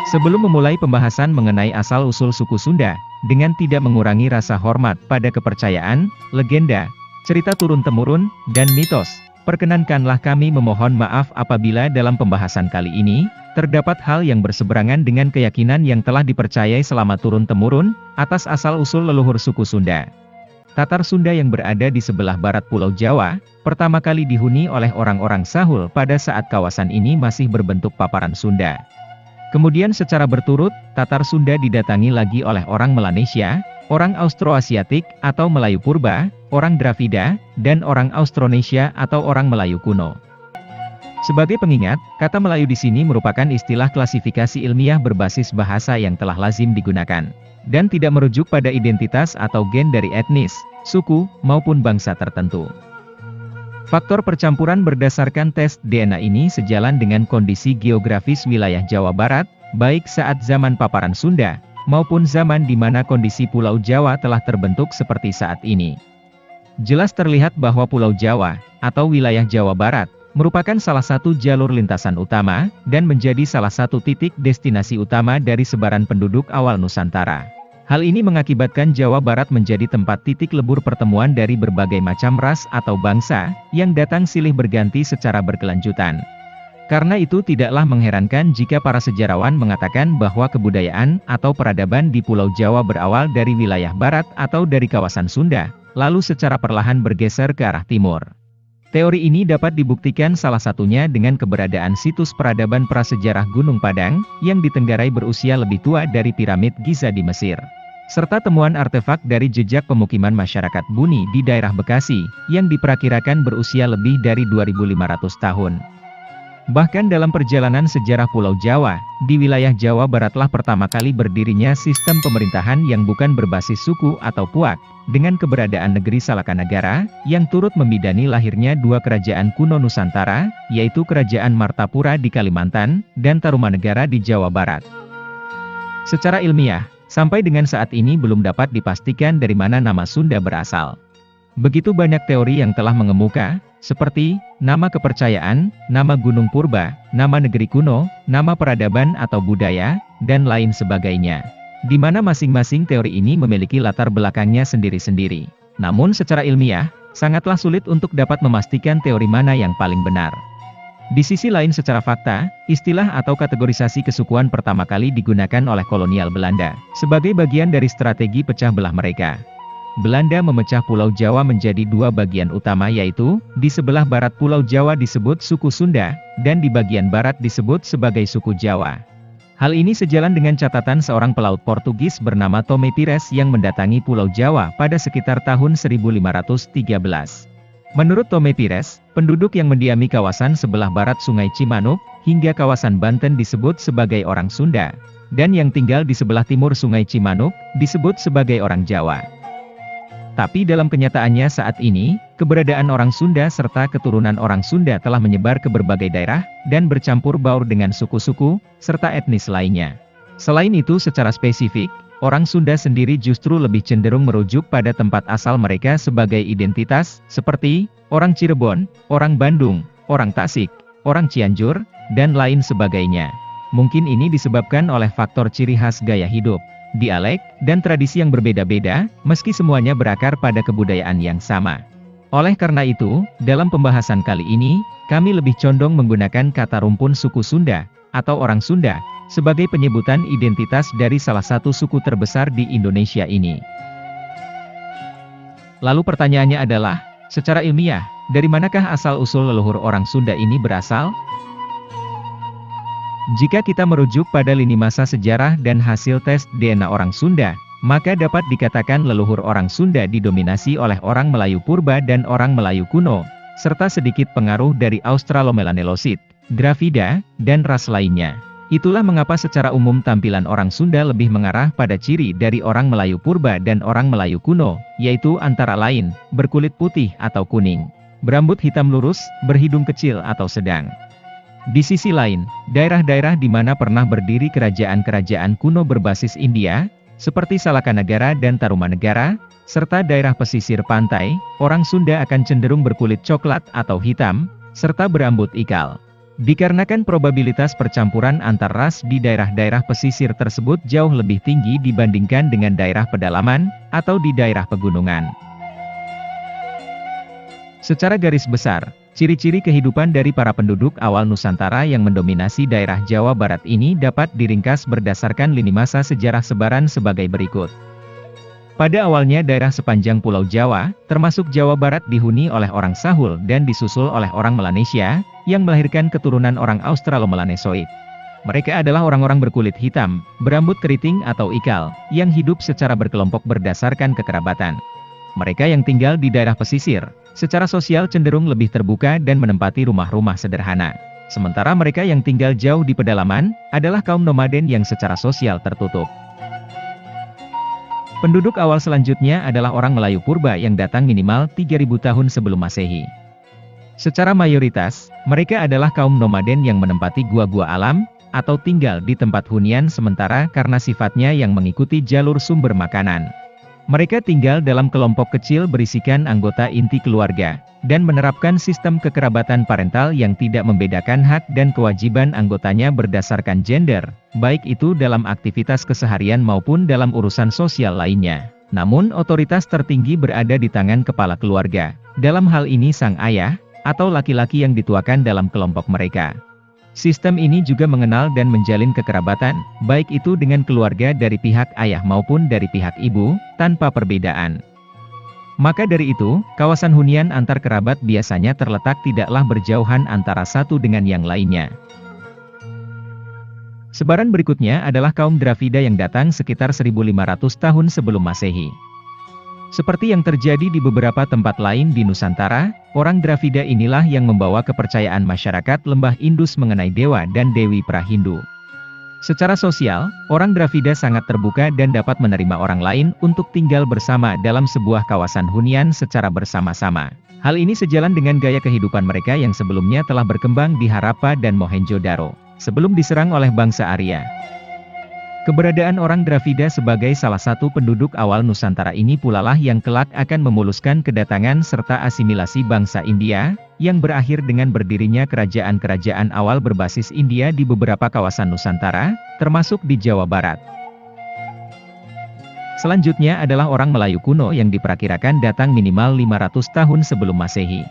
Sebelum memulai pembahasan mengenai asal-usul suku Sunda, dengan tidak mengurangi rasa hormat pada kepercayaan, legenda, cerita turun-temurun, dan mitos, perkenankanlah kami memohon maaf apabila dalam pembahasan kali ini, terdapat hal yang berseberangan dengan keyakinan yang telah dipercayai selama turun-temurun, atas asal-usul leluhur suku Sunda. Tatar Sunda yang berada di sebelah barat Pulau Jawa, pertama kali dihuni oleh orang-orang Sahul pada saat kawasan ini masih berbentuk paparan Sunda. Kemudian secara berturut, Tatar Sunda didatangi lagi oleh orang Melanesia, orang Austroasiatik atau Melayu Purba, orang Dravida, dan orang Austronesia atau orang Melayu kuno. Sebagai pengingat, kata Melayu di sini merupakan istilah klasifikasi ilmiah berbasis bahasa yang telah lazim digunakan, dan tidak merujuk pada identitas atau gen dari etnis, suku, maupun bangsa tertentu. Faktor percampuran berdasarkan tes DNA ini sejalan dengan kondisi geografis wilayah Jawa Barat, baik saat zaman paparan Sunda, maupun zaman di mana kondisi Pulau Jawa telah terbentuk seperti saat ini. Jelas terlihat bahwa Pulau Jawa, atau wilayah Jawa Barat, merupakan salah satu jalur lintasan utama, dan menjadi salah satu titik destinasi utama dari sebaran penduduk awal Nusantara. Hal ini mengakibatkan Jawa Barat menjadi tempat titik lebur pertemuan dari berbagai macam ras atau bangsa, yang datang silih berganti secara berkelanjutan. Karena itu tidaklah mengherankan jika para sejarawan mengatakan bahwa kebudayaan atau peradaban di Pulau Jawa berawal dari wilayah barat atau dari kawasan Sunda, lalu secara perlahan bergeser ke arah timur. Teori ini dapat dibuktikan salah satunya dengan keberadaan situs peradaban prasejarah Gunung Padang, yang ditenggarai berusia lebih tua dari piramid Giza di Mesir. Serta temuan artefak dari jejak pemukiman masyarakat Buni di daerah Bekasi, yang diperkirakan berusia lebih dari 2500 tahun. Bahkan dalam perjalanan sejarah Pulau Jawa, di wilayah Jawa Baratlah pertama kali berdirinya sistem pemerintahan yang bukan berbasis suku atau puak, dengan keberadaan negeri Salakanagara, yang turut membidani lahirnya dua kerajaan kuno Nusantara, yaitu Kerajaan Martapura di Kalimantan, dan Tarumanegara di Jawa Barat. Secara ilmiah, sampai dengan saat ini belum dapat dipastikan dari mana nama Sunda berasal. Begitu banyak teori yang telah mengemuka, seperti nama kepercayaan, nama gunung purba, nama negeri kuno, nama peradaban atau budaya, dan lain sebagainya. Di mana masing-masing teori ini memiliki latar belakangnya sendiri-sendiri. Namun secara ilmiah, sangatlah sulit untuk dapat memastikan teori mana yang paling benar. Di sisi lain secara fakta, istilah atau kategorisasi kesukuan pertama kali digunakan oleh kolonial Belanda, sebagai bagian dari strategi pecah belah mereka. Belanda memecah Pulau Jawa menjadi dua bagian utama yaitu, di sebelah barat Pulau Jawa disebut suku Sunda, dan di bagian barat disebut sebagai suku Jawa. Hal ini sejalan dengan catatan seorang pelaut Portugis bernama Tomé Pires yang mendatangi Pulau Jawa pada sekitar tahun 1513. Menurut Tomé Pires, penduduk yang mendiami kawasan sebelah barat Sungai Cimanuk, hingga kawasan Banten disebut sebagai orang Sunda, dan yang tinggal di sebelah timur Sungai Cimanuk, disebut sebagai orang Jawa. Tapi dalam kenyataannya saat ini, keberadaan orang Sunda serta keturunan orang Sunda telah menyebar ke berbagai daerah, dan bercampur baur dengan suku-suku, serta etnis lainnya. Selain itu secara spesifik, orang Sunda sendiri justru lebih cenderung merujuk pada tempat asal mereka sebagai identitas, seperti orang Cirebon, orang Bandung, orang Tasik, orang Cianjur, dan lain sebagainya. Mungkin ini disebabkan oleh faktor ciri khas gaya hidup, dialek, dan tradisi yang berbeda-beda, meski semuanya berakar pada kebudayaan yang sama. Oleh karena itu, dalam pembahasan kali ini, kami lebih condong menggunakan kata rumpun suku Sunda, atau orang Sunda, sebagai penyebutan identitas dari salah satu suku terbesar di Indonesia ini. Lalu pertanyaannya adalah, secara ilmiah, dari manakah asal-usul leluhur orang Sunda ini berasal? Jika kita merujuk pada lini masa sejarah dan hasil tes DNA orang Sunda, maka dapat dikatakan leluhur orang Sunda didominasi oleh orang Melayu Purba dan orang Melayu kuno, serta sedikit pengaruh dari Australomelanelosid, Dravida, dan ras lainnya. Itulah mengapa secara umum tampilan orang Sunda lebih mengarah pada ciri dari orang Melayu Purba dan orang Melayu kuno, yaitu antara lain, berkulit putih atau kuning, berambut hitam lurus, berhidung kecil atau sedang. Di sisi lain, daerah-daerah di mana pernah berdiri kerajaan-kerajaan kuno berbasis India, seperti Salakanagara dan Tarumanegara, serta daerah pesisir pantai, orang Sunda akan cenderung berkulit coklat atau hitam, serta berambut ikal. Dikarenakan probabilitas percampuran antar ras di daerah-daerah pesisir tersebut jauh lebih tinggi dibandingkan dengan daerah pedalaman, atau di daerah pegunungan. Secara garis besar, ciri-ciri kehidupan dari para penduduk awal Nusantara yang mendominasi daerah Jawa Barat ini dapat diringkas berdasarkan lini masa sejarah sebaran sebagai berikut. Pada awalnya daerah sepanjang Pulau Jawa, termasuk Jawa Barat dihuni oleh orang Sahul dan disusul oleh orang Melanesia, yang melahirkan keturunan orang Australo-Melanesoid. Mereka adalah orang-orang berkulit hitam, berambut keriting atau ikal, yang hidup secara berkelompok berdasarkan kekerabatan. Mereka yang tinggal di daerah pesisir, secara sosial cenderung lebih terbuka dan menempati rumah-rumah sederhana. Sementara mereka yang tinggal jauh di pedalaman, adalah kaum nomaden yang secara sosial tertutup. Penduduk awal selanjutnya adalah orang Melayu purba yang datang minimal 3000 tahun sebelum Masehi. Secara mayoritas, mereka adalah kaum nomaden yang menempati gua-gua alam, atau tinggal di tempat hunian sementara karena sifatnya yang mengikuti jalur sumber makanan. Mereka tinggal dalam kelompok kecil berisikan anggota inti keluarga, dan menerapkan sistem kekerabatan parental yang tidak membedakan hak dan kewajiban anggotanya berdasarkan gender, baik itu dalam aktivitas keseharian maupun dalam urusan sosial lainnya. Namun otoritas tertinggi berada di tangan kepala keluarga, dalam hal ini sang ayah, atau laki-laki yang dituakan dalam kelompok mereka. Sistem ini juga mengenal dan menjalin kekerabatan, baik itu dengan keluarga dari pihak ayah maupun dari pihak ibu, tanpa perbedaan. Maka dari itu, kawasan hunian antar kerabat biasanya terletak tidaklah berjauhan antara satu dengan yang lainnya. Sebaran berikutnya adalah kaum Dravida yang datang sekitar 1500 tahun sebelum Masehi. Seperti yang terjadi di beberapa tempat lain di Nusantara, orang Dravida inilah yang membawa kepercayaan masyarakat lembah Indus mengenai dewa dan dewi pra-Hindu. Secara sosial, orang Dravida sangat terbuka dan dapat menerima orang lain untuk tinggal bersama dalam sebuah kawasan hunian secara bersama-sama. Hal ini sejalan dengan gaya kehidupan mereka yang sebelumnya telah berkembang di Harappa dan Mohenjo-daro, sebelum diserang oleh bangsa Arya. Keberadaan orang Dravida sebagai salah satu penduduk awal Nusantara ini pula lah yang kelak akan memuluskan kedatangan serta asimilasi bangsa India, yang berakhir dengan berdirinya kerajaan-kerajaan awal berbasis India di beberapa kawasan Nusantara, termasuk di Jawa Barat. Selanjutnya adalah orang Melayu kuno yang diperkirakan datang minimal 500 tahun sebelum Masehi.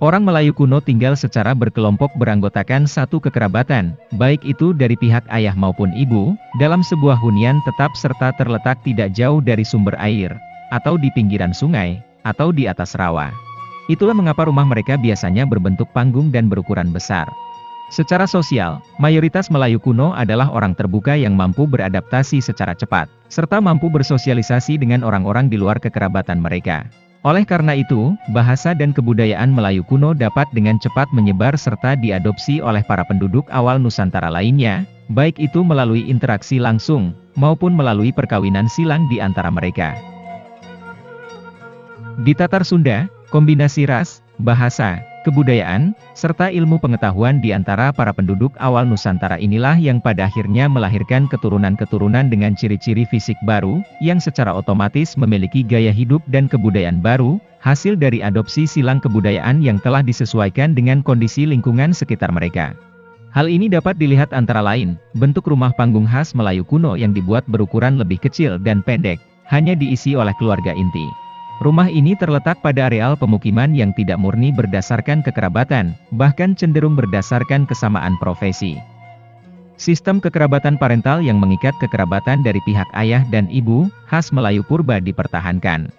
Orang Melayu kuno tinggal secara berkelompok beranggotakan satu kekerabatan, baik itu dari pihak ayah maupun ibu, dalam sebuah hunian tetap serta terletak tidak jauh dari sumber air, atau di pinggiran sungai, atau di atas rawa. Itulah mengapa rumah mereka biasanya berbentuk panggung dan berukuran besar. Secara sosial, mayoritas Melayu kuno adalah orang terbuka yang mampu beradaptasi secara cepat, serta mampu bersosialisasi dengan orang-orang di luar kekerabatan mereka. Oleh karena itu, bahasa dan kebudayaan Melayu kuno dapat dengan cepat menyebar serta diadopsi oleh para penduduk awal Nusantara lainnya, baik itu melalui interaksi langsung, maupun melalui perkawinan silang di antara mereka. Di Tatar Sunda, kombinasi ras, bahasa, kebudayaan, serta ilmu pengetahuan di antara para penduduk awal Nusantara inilah yang pada akhirnya melahirkan keturunan-keturunan dengan ciri-ciri fisik baru, yang secara otomatis memiliki gaya hidup dan kebudayaan baru, hasil dari adopsi silang kebudayaan yang telah disesuaikan dengan kondisi lingkungan sekitar mereka. Hal ini dapat dilihat antara lain, bentuk rumah panggung khas Melayu kuno yang dibuat berukuran lebih kecil dan pendek, hanya diisi oleh keluarga inti. Rumah ini terletak pada areal pemukiman yang tidak murni berdasarkan kekerabatan, bahkan cenderung berdasarkan kesamaan profesi. Sistem kekerabatan parental yang mengikat kekerabatan dari pihak ayah dan ibu, khas Melayu purba dipertahankan.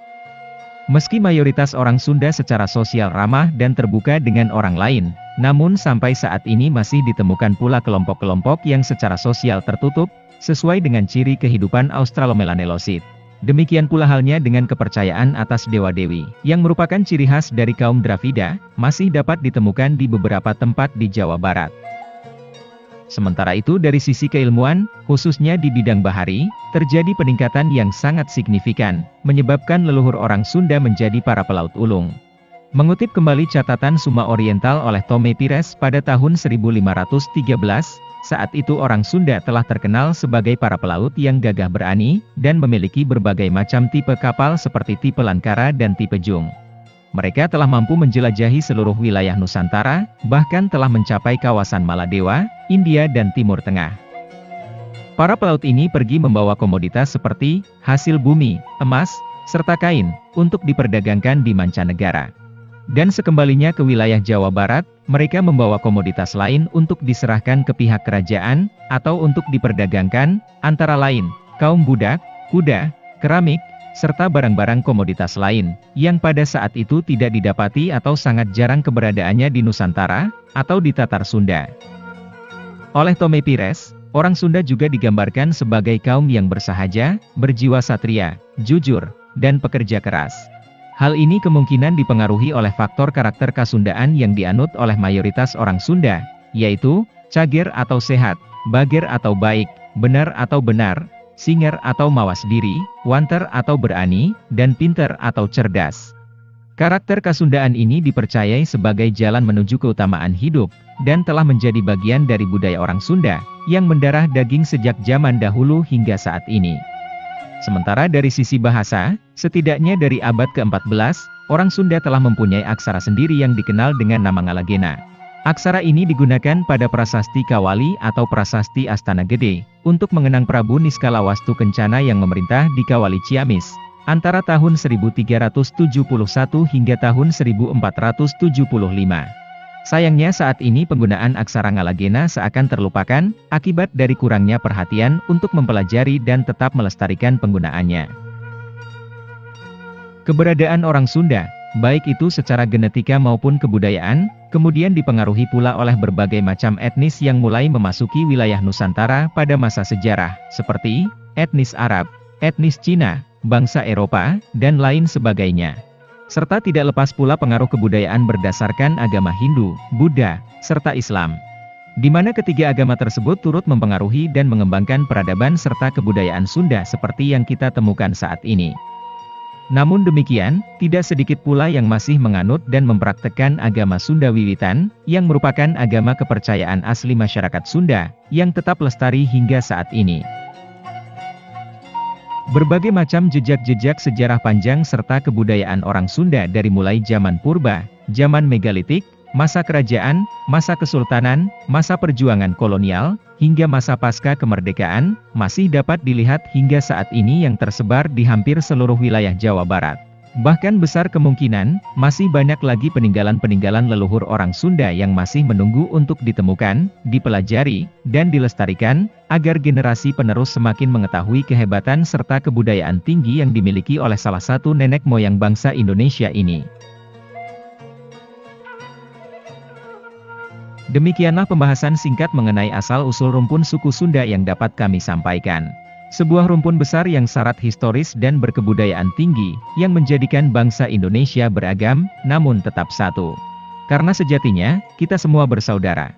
Meski mayoritas orang Sunda secara sosial ramah dan terbuka dengan orang lain, namun sampai saat ini masih ditemukan pula kelompok-kelompok yang secara sosial tertutup, sesuai dengan ciri kehidupan Australo-Melanelosid. Demikian pula halnya dengan kepercayaan atas dewa-dewi, yang merupakan ciri khas dari kaum Dravida, masih dapat ditemukan di beberapa tempat di Jawa Barat. Sementara itu dari sisi keilmuan, khususnya di bidang bahari, terjadi peningkatan yang sangat signifikan, menyebabkan leluhur orang Sunda menjadi para pelaut ulung. Mengutip kembali catatan Suma Oriental oleh Tome Pires pada tahun 1513, saat itu orang Sunda telah terkenal sebagai para pelaut yang gagah berani, dan memiliki berbagai macam tipe kapal seperti tipe Lankara dan tipe Jung. Mereka telah mampu menjelajahi seluruh wilayah Nusantara, bahkan telah mencapai kawasan Maladewa, India dan Timur Tengah. Para pelaut ini pergi membawa komoditas seperti hasil bumi, emas, serta kain, untuk diperdagangkan di mancanegara. Dan sekembalinya ke wilayah Jawa Barat, mereka membawa komoditas lain untuk diserahkan ke pihak kerajaan, atau untuk diperdagangkan, antara lain, kaum budak, kuda, keramik, serta barang-barang komoditas lain, yang pada saat itu tidak didapati atau sangat jarang keberadaannya di Nusantara, atau di Tatar Sunda. Oleh Tome Pires, orang Sunda juga digambarkan sebagai kaum yang bersahaja, berjiwa satria, jujur, dan pekerja keras. Hal ini kemungkinan dipengaruhi oleh faktor karakter Kasundaan yang dianut oleh mayoritas orang Sunda, yaitu, cager atau sehat, bager atau baik, benar atau benar, singer atau mawas diri, wanter atau berani, dan pinter atau cerdas. Karakter Kasundaan ini dipercayai sebagai jalan menuju keutamaan hidup, dan telah menjadi bagian dari budaya orang Sunda, yang mendarah daging sejak zaman dahulu hingga saat ini. Sementara dari sisi bahasa, setidaknya dari abad ke-14, orang Sunda telah mempunyai aksara sendiri yang dikenal dengan nama Ngalagena. Aksara ini digunakan pada prasasti Kawali atau prasasti Astana Gede, untuk mengenang Prabu Niskalawastu Kencana yang memerintah di Kawali Ciamis, antara tahun 1371 hingga tahun 1475. Sayangnya saat ini penggunaan aksara Ngalagena seakan terlupakan, akibat dari kurangnya perhatian untuk mempelajari dan tetap melestarikan penggunaannya. Keberadaan orang Sunda, baik itu secara genetika maupun kebudayaan, kemudian dipengaruhi pula oleh berbagai macam etnis yang mulai memasuki wilayah Nusantara pada masa sejarah, seperti etnis Arab, etnis Cina, bangsa Eropa, dan lain sebagainya. Serta tidak lepas pula pengaruh kebudayaan berdasarkan agama Hindu, Buddha, serta Islam. Di mana ketiga agama tersebut turut mempengaruhi dan mengembangkan peradaban serta kebudayaan Sunda seperti yang kita temukan saat ini. Namun demikian, tidak sedikit pula yang masih menganut dan mempraktekkan agama Sunda Wiwitan, yang merupakan agama kepercayaan asli masyarakat Sunda, yang tetap lestari hingga saat ini. Berbagai macam jejak-jejak sejarah panjang serta kebudayaan orang Sunda dari mulai zaman purba, zaman megalitik, masa kerajaan, masa kesultanan, masa perjuangan kolonial, hingga masa pasca kemerdekaan, masih dapat dilihat hingga saat ini yang tersebar di hampir seluruh wilayah Jawa Barat. Bahkan besar kemungkinan, masih banyak lagi peninggalan-peninggalan leluhur orang Sunda yang masih menunggu untuk ditemukan, dipelajari, dan dilestarikan, agar generasi penerus semakin mengetahui kehebatan serta kebudayaan tinggi yang dimiliki oleh salah satu nenek moyang bangsa Indonesia ini. Demikianlah pembahasan singkat mengenai asal-usul rumpun suku Sunda yang dapat kami sampaikan. Sebuah rumpun besar yang syarat historis dan berkebudayaan tinggi, yang menjadikan bangsa Indonesia beragam, namun tetap satu. Karena sejatinya, kita semua bersaudara.